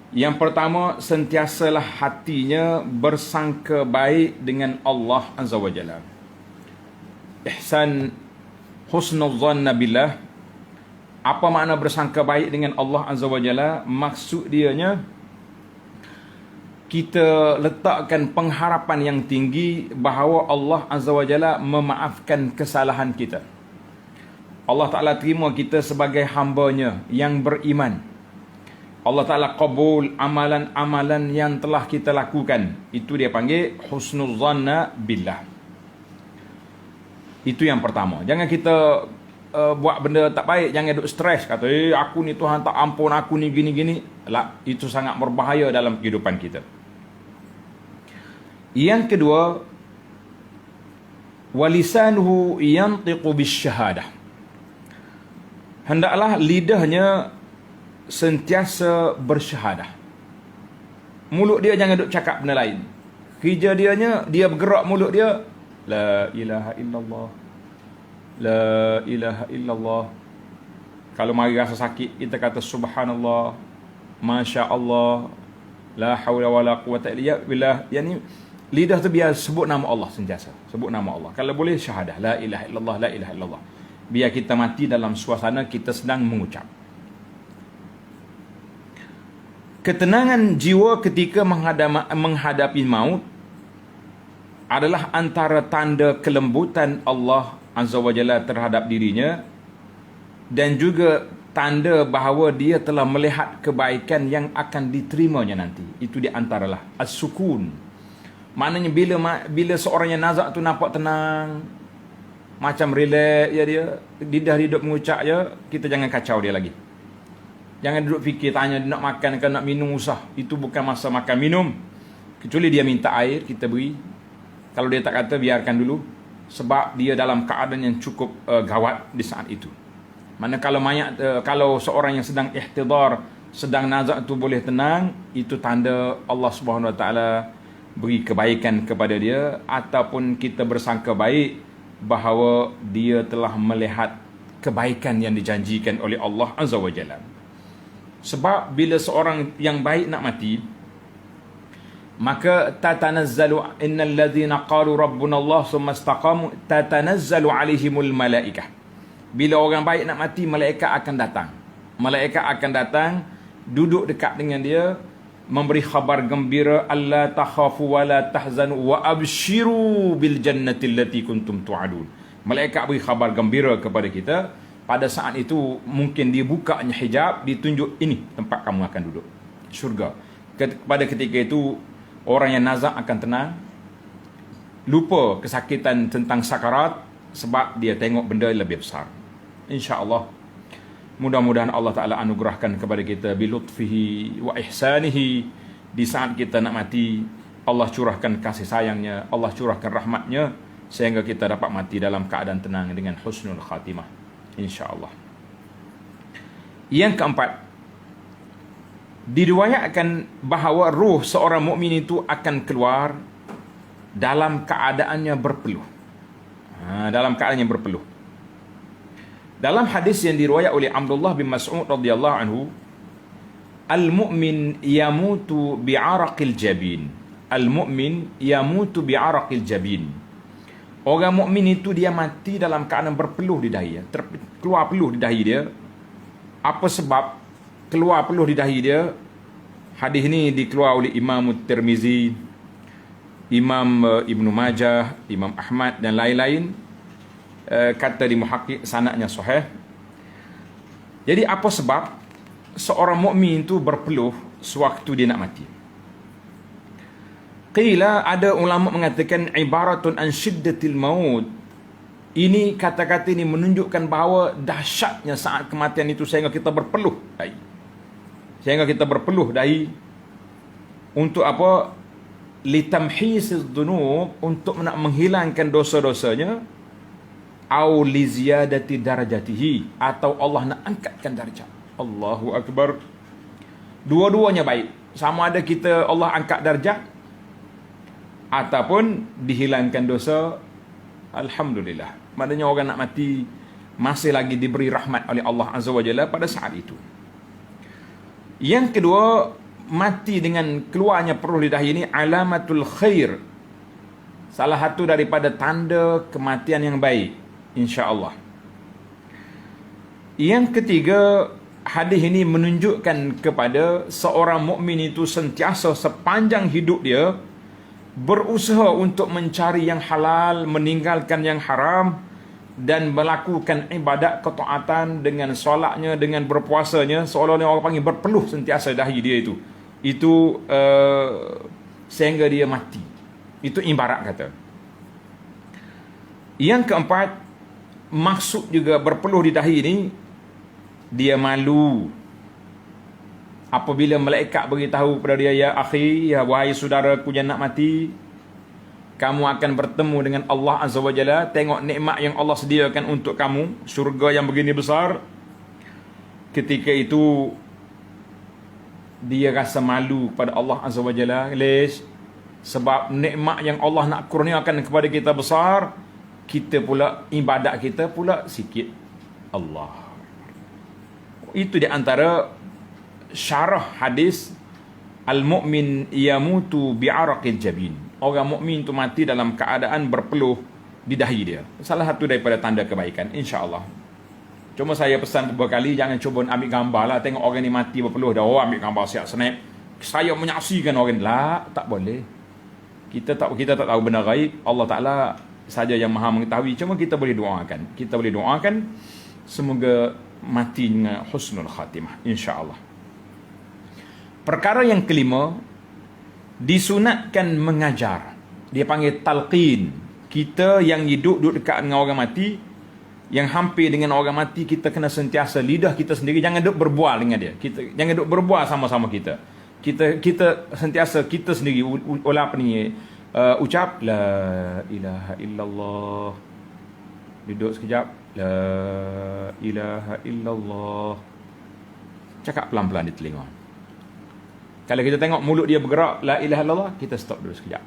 Yang pertama, sentiasalah hatinya bersangka baik dengan Allah Azza wa Jalla. Ihsan husnuzanna billah. Apa makna bersangka baik dengan Allah Azza wa Jalla? Maksud dianya, kita letakkan pengharapan yang tinggi bahawa Allah Azza wa Jalla memaafkan kesalahan kita. Allah Ta'ala terima kita sebagai hamba-Nya yang beriman. Allah Ta'ala qabul amalan-amalan yang telah kita lakukan. Itu dia panggil husnuzanna billah. Itu yang pertama. Jangan kita buat benda tak baik, jangan duk stres kata aku ni Tuhan tak ampun aku ni gini-gini. Lah, itu sangat berbahaya dalam kehidupan kita. Yang kedua, walisanuhu yantiqu bisyahadah. Hendaklah lidahnya sentiasa bersyahadah. Mulut dia jangan duk cakap benda lain. Kerja dia bergerak mulut dia, la ilaha illallah, la ilaha illallah. Kalau mari rasa sakit, kita kata subhanallah, masya Allah, la hawla wala quwata illa billah. Yani lidah tu biar sebut nama Allah sentiasa, sebut nama Allah. Kalau boleh syahadah, la ilaha illallah, la ilaha illallah. Biar kita mati dalam suasana kita sedang mengucap. Ketenangan jiwa ketika menghadapi maut adalah antara tanda kelembutan Allah Azza wa Jalla terhadap dirinya, dan juga tanda bahawa dia telah melihat kebaikan yang akan diterimanya nanti. Itu di antaralah as-sukun. Maknanya bila seorang yang nazak tu nampak tenang, macam relax ya dia, lidah hidup mengucap je, kita jangan kacau dia lagi. Jangan duduk fikir tanya dia nak makan ke nak minum, usah. Itu bukan masa makan minum. Kecuali dia minta air, kita beri. Kalau dia tak kata, biarkan dulu. Sebab dia dalam keadaan yang cukup gawat di saat itu. Mana kalau seorang yang sedang ihtidar, sedang nazak tu boleh tenang, itu tanda Allah Subhanahu Wa Taala beri kebaikan kepada dia, ataupun kita bersangka baik bahawa dia telah melihat kebaikan yang dijanjikan oleh Allah Azza wa Jalla. Sebab bila seorang yang baik nak mati, maka tatanazzalu innal ladzina qalu rabbuna Allah tsumma istaqamu tatanazzalu alaihimul malaikah. Bila orang baik nak mati, malaikat akan datang. Malaikat akan datang, duduk dekat dengan dia, memberi khabar gembira, alla takhafu wa la tahzanu wa abshiru bil jannati allati kuntum tu'adun. Malaikat beri khabar gembira kepada kita. Pada saat itu mungkin dibukanya hijab, ditunjuk ini tempat kamu akan duduk, syurga. Pada ketika itu orang yang nazak akan tenang, lupa kesakitan tentang sakarat, sebab dia tengok benda lebih besar. InsyaAllah, mudah-mudahan Allah Ta'ala anugerahkan kepada kita bilutfihi wa ihsanihi. Di saat kita nak mati, Allah curahkan kasih sayangnya, Allah curahkan rahmatnya, sehingga kita dapat mati dalam keadaan tenang dengan husnul khatimah, InsyaAllah. Yang keempat, diriwayatkan bahawa ruh seorang mukmin itu akan keluar dalam keadaannya berpeluh. Dalam keadaannya berpeluh. Dalam hadis yang diriwayat oleh Abdullah bin Mas'ud radhiyallahu anhu, al-mu'min yamutu bi'araqil jabin. Al-mu'min yamutu bi'araqil jabin. Orang mukmin itu dia mati dalam keadaan berpeluh di dahi, keluar peluh di dahi dia. Apa sebab keluar peluh di dahi dia? Hadis ini dikeluar oleh Imam Tirmizi, Imam Ibnu Majah, Imam Ahmad dan lain-lain. Kata di muhaqqiq sanadnya sahih. Jadi apa sebab seorang mukmin itu berpeluh sewaktu dia nak mati? Qila, ada ulama mengatakan ibaratun an syiddatil maut. Ini kata-kata ini menunjukkan bahawa dahsyatnya saat kematian itu, sehingga kita berpeluh dahi. Sehingga kita berpeluh dahi untuk apa? Litamhisiz dzunub, untuk nak menghilangkan dosa-dosanya, au li ziyadati darajatihi, atau Allah nak angkatkan darjat. Allahu akbar. Dua-duanya baik. Sama ada kita Allah angkat darjat ataupun dihilangkan dosa, alhamdulillah. Maknanya orang nak mati masih lagi diberi rahmat oleh Allah Azza wa Jalla pada saat itu. Yang kedua, mati dengan keluarnya peluh di dahi ini alamatul khair, salah satu daripada tanda kematian yang baik, insya-Allah. Yang ketiga, hadis ini menunjukkan kepada seorang mukmin itu sentiasa sepanjang hidup dia berusaha untuk mencari yang halal, meninggalkan yang haram, dan melakukan ibadat ketaatan dengan solatnya, dengan berpuasanya, seolah-olah orang panggil berpeluh sentiasa dahi dia itu. Itu sehingga dia mati. Itu ibarat kata. Yang keempat, maksud juga berpeluh di dahi ini, dia malu apabila malaikat beritahu kepada dia, ya akhi, ya wahai saudaraku yang nak mati, kamu akan bertemu dengan Allah Azza wa Jalla. Tengok nikmat yang Allah sediakan untuk kamu, syurga yang begini besar. Ketika itu dia rasa malu kepada Allah Azza wa Jalla. Sebab nikmat yang Allah nak kurniakan kepada kita besar, kita pula ibadat kita pula sikit. Allah. Itu di antara syarah hadis al-mu'min yamutu bi'araqil jabin. Orang mukmin tu mati dalam keadaan berpeluh di dahi dia. Salah satu daripada tanda kebaikan, insya-Allah. Cuma saya pesan beberapa kali, jangan cuba ambil gambar lah. Tengok orang ni mati berpeluh dah, oh ambil gambar siap snap. Saya menyaksikan orang lah, tak boleh. Kita tak tahu benar gaib. Allah Taala saja yang Maha mengetahui. Cuma kita boleh doakan. Kita boleh doakan semoga mati dengan husnul khatimah, insya-Allah. Perkara yang kelima, disunatkan mengajar. Dia panggil talqin. Kita yang duduk dekat dengan orang mati, yang hampir dengan orang mati, kita kena sentiasa lidah kita sendiri jangan duduk berbual dengan dia. Kita jangan duduk berbual sama-sama kita. Kita sentiasa kita sendiri ucap la ilaha illallah. Duduk sekejap, la ilaha illallah. Cakap pelan-pelan di telinga. Kalau kita tengok mulut dia bergerak, la ilaha illallah, kita stop dulu sekejap.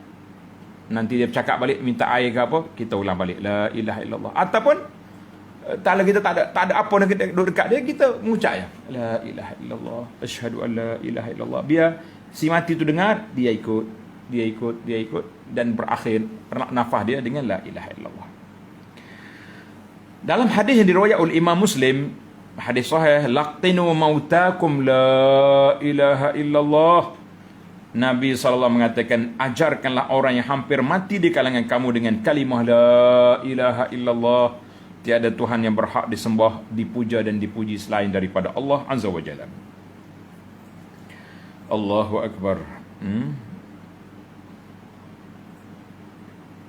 Nanti dia bercakap balik, minta air ke apa, kita ulang balik, la ilaha illallah. Ataupun kalau kita tak ada apa nak kita duduk dekat dia, kita mengucap ya, la ilaha illallah, asyhadu an la ilaha illallah. Biar si mati tu dengar, dia ikut dan berakhir nafas dia dengan la ilaha illallah. Dalam hadis yang diriwayatkan oleh Imam Muslim, hadis sahih, laqtinu mautakum la ilaha illallah. Nabi SAW mengatakan, ajarkanlah orang yang hampir mati di kalangan kamu dengan kalimah la ilaha illallah. Tiada Tuhan yang berhak disembah, dipuja dan dipuji selain daripada Allah Azza wa Jalla. Allahu Akbar.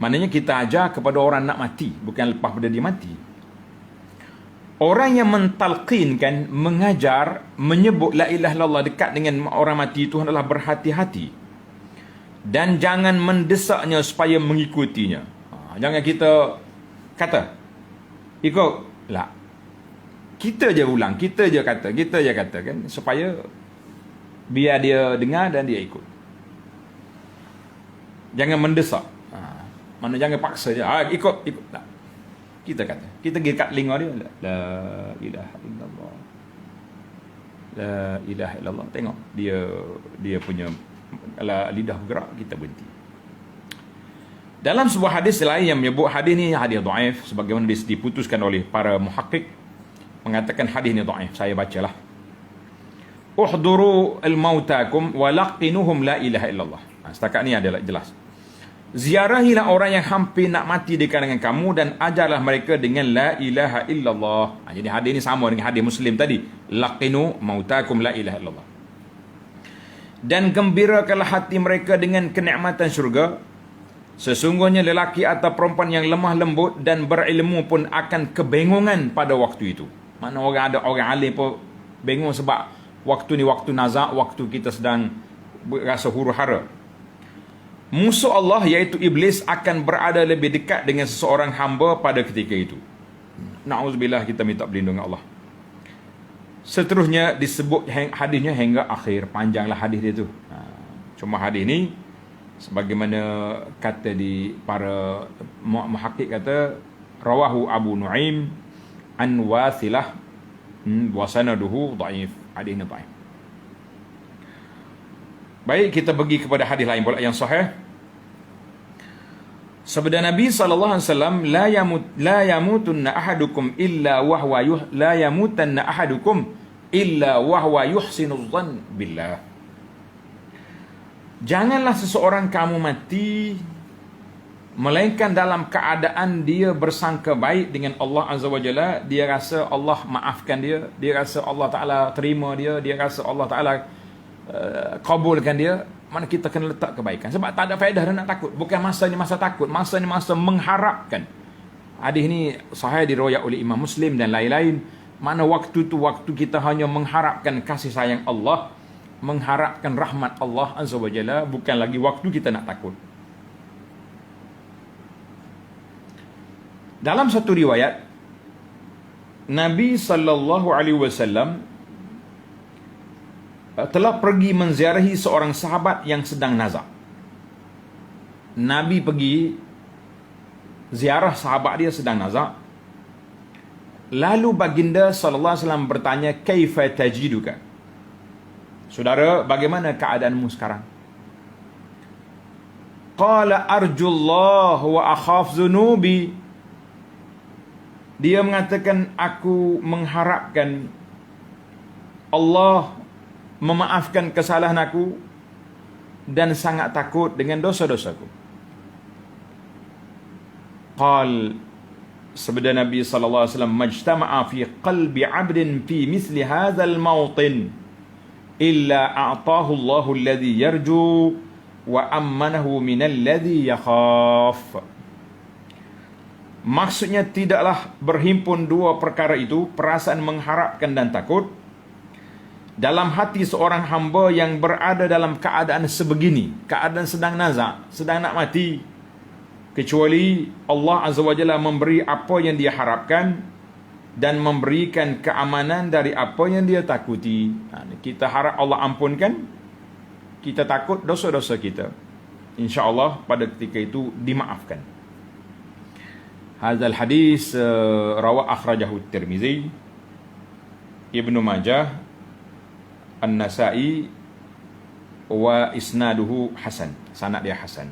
Maknanya kita ajar kepada orang nak mati, bukan lepas pada dia mati. Orang yang mentalqinkan, mengajar, menyebut la ilaha illallah dekat dengan orang mati itu adalah berhati-hati. Dan jangan mendesaknya supaya mengikutinya. Jangan kita kata, ikut lah. Kita je ulang, kita je kata kan, supaya biar dia dengar dan dia ikut. Jangan mendesak. Mana jangan paksa je. Ikut tak. Kita kata, kita pergi kat telinga dia, la ilaha illallah. La ilaha illallah. Tengok dia punya lidah bergerak, kita berhenti. Dalam sebuah hadis lain yang menyebut hadis ni hadis dhaif, sebagaimana diputuskan oleh para muhaqqiq, mengatakan hadis ni dhaif. Saya bacalah. Uhduru al-mautakum wa laqinuhum la ilaha illallah. Setakat ni adalah jelas. Ziarahilah orang yang hampir nak mati di kalangan kamu dan ajarlah mereka dengan la ilaha illallah. Jadi hadis ini sama dengan hadis Muslim tadi. Laqinu mautakum la ilaha illallah. Dan gembirakanlah hati mereka dengan kenikmatan syurga. Sesungguhnya lelaki atau perempuan yang lemah lembut dan berilmu pun akan kebingungan pada waktu itu. Mana ada orang alim pun bingung sebab waktu ni waktu nazak, waktu kita sedang rasa huru-hara. Musuh Allah iaitu Iblis akan berada lebih dekat dengan seseorang hamba pada ketika itu. Na'udzubillah, kita minta perlindungan Allah. Seterusnya disebut hadisnya hingga akhir. Panjanglah hadis dia tu. Cuma hadis ni, sebagaimana kata di para muhaqqiq kata, rawahu Abu Nuaim an Wathilah wa sanaduhu dhaif. Hadis ni dhaif. Baik, kita pergi kepada hadis lain pula yang sahih. Sabda Nabi sallallahu alaihi wasallam, la yamutunna ahadukum illa wahwa la yamutanna ahadukum illa wahwa yuhsinuz dhann billah. Janganlah seseorang kamu mati melainkan dalam keadaan dia bersangka baik dengan Allah Azza wa Jalla. Dia rasa Allah maafkan dia, dia rasa Allah Ta'ala terima dia, dia rasa Allah Ta'ala kabulkan dia. Mana kita kena letak kebaikan, sebab tak ada faedah dia nak takut. Bukan masa ni masa takut, masa ni masa mengharapkan. Hadis ni sahih diriwayat oleh Imam Muslim dan lain-lain. Mana waktu tu waktu kita hanya mengharapkan kasih sayang Allah, mengharapkan rahmat Allah Azza wa Jalla, bukan lagi waktu kita nak takut. Dalam satu riwayat, Nabi sallallahu alaihi wasallam telah pergi menziarahi seorang sahabat yang sedang nazak. Nabi pergi ziarah sahabat dia sedang nazak. Lalu baginda sallallahu alaihi wasallam bertanya, "Kaifa tajiduka?" Saudara, bagaimana keadaanmu sekarang? Qala arjullah wa akhaf zunubi. Dia mengatakan, aku mengharapkan Allah memaafkan kesalahan aku dan sangat takut dengan dosa-dosaku. Qal, sabda Nabi sallallahu alaihi wasallam, majtama'a fi qalbi 'abdin fi misli hadzal mawtin illa a'tahu Allahu alladhi yarju wa ammanahu min alladhi yakhaf. Maksudnya tidaklah berhimpun dua perkara itu, perasaan mengharapkan dan takut, dalam hati seorang hamba yang berada dalam keadaan sebegini, keadaan sedang nazak, sedang nak mati, kecuali Allah Azza wa Jalla memberi apa yang dia harapkan dan memberikan keamanan dari apa yang dia takuti. Kita harap Allah ampunkan, kita takut dosa-dosa kita, insya-Allah pada ketika itu dimaafkan. Hadzal hadis rawa akhrajahu Tirmizi, Ibnu Majah, An-Nasa'i wa isnaduhu hasan. Sanad dia hasan.